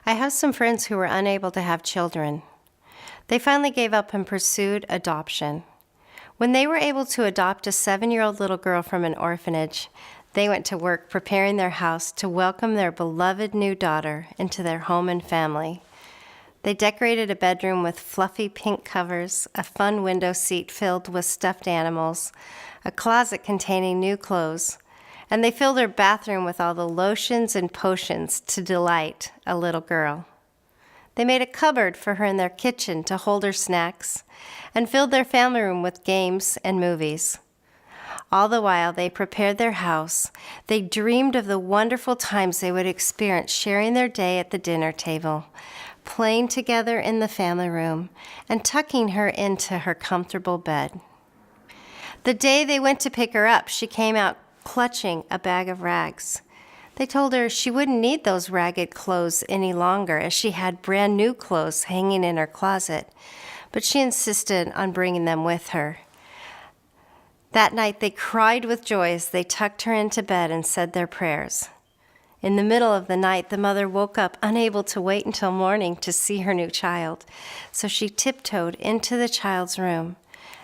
I have some friends who were unable to have children. They finally gave up and pursued adoption. When they were able to adopt a 7-year-old little girl from an orphanage, they went to work preparing their house to welcome their beloved new daughter into their home and family. They decorated a bedroom with fluffy pink covers, a fun window seat filled with stuffed animals, a closet containing new clothes, and they filled her bathroom with all the lotions and potions to delight a little girl. They made a cupboard for her in their kitchen to hold her snacks, and filled their family room with games and movies. All the while they prepared their house, they dreamed of the wonderful times they would experience sharing their day at the dinner table, playing together in the family room, and tucking her into her comfortable bed. The day they went to pick her up, she came out clutching a bag of rags. They told her she wouldn't need those ragged clothes any longer, as she had brand new clothes hanging in her closet, but she insisted on bringing them with her. That night they cried with joy as they tucked her into bed and said their prayers. In the middle of the night, the mother woke up, unable to wait until morning to see her new child, so she tiptoed into the child's room.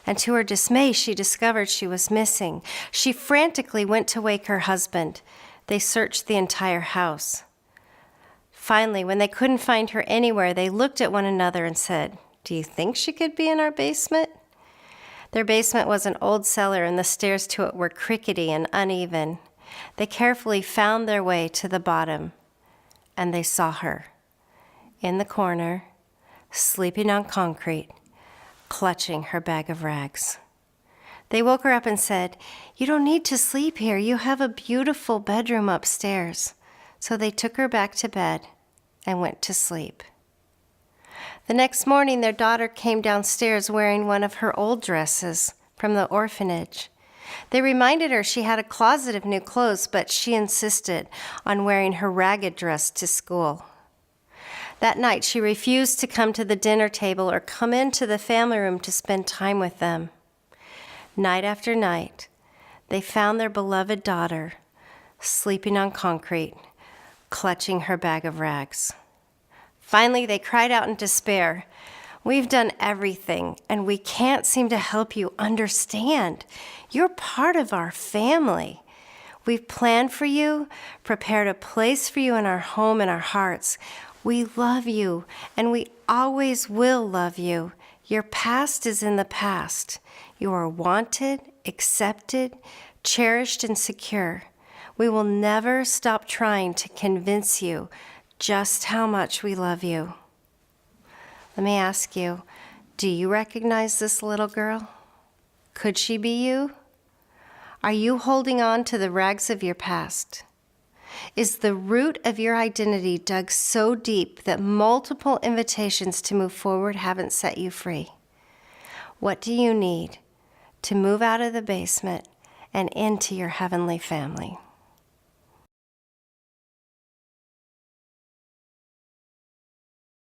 And to her dismay, she discovered she was missing. She frantically went to wake her husband. They searched the entire house. Finally, when they couldn't find her anywhere, they looked at one another and said, "Do you think she could be in our basement?" Their basement was an old cellar, and the stairs to it were crickety and uneven. They carefully found their way to the bottom, and they saw her in the corner, sleeping on concrete, clutching her bag of rags. They woke her up and said, "You don't need to sleep here. You have a beautiful bedroom upstairs." So they took her back to bed and went to sleep. The next morning, their daughter came downstairs wearing one of her old dresses from the orphanage. They reminded her she had a closet of new clothes, but she insisted on wearing her ragged dress to school. That night, she refused to come to the dinner table or come into the family room to spend time with them. Night after night, they found their beloved daughter sleeping on concrete, clutching her bag of rags. Finally, they cried out in despair, "We've done everything, and we can't seem to help you understand. You're part of our family. We've planned for you, prepared a place for you in our home and our hearts. We love you, and we always will love you. Your past is in the past. You are wanted, accepted, cherished, and secure. We will never stop trying to convince you just how much we love you." Let me ask you, do you recognize this little girl? Could she be you? Are you holding on to the rags of your past? Is the root of your identity dug so deep that multiple invitations to move forward haven't set you free? What do you need to move out of the basement and into your heavenly family?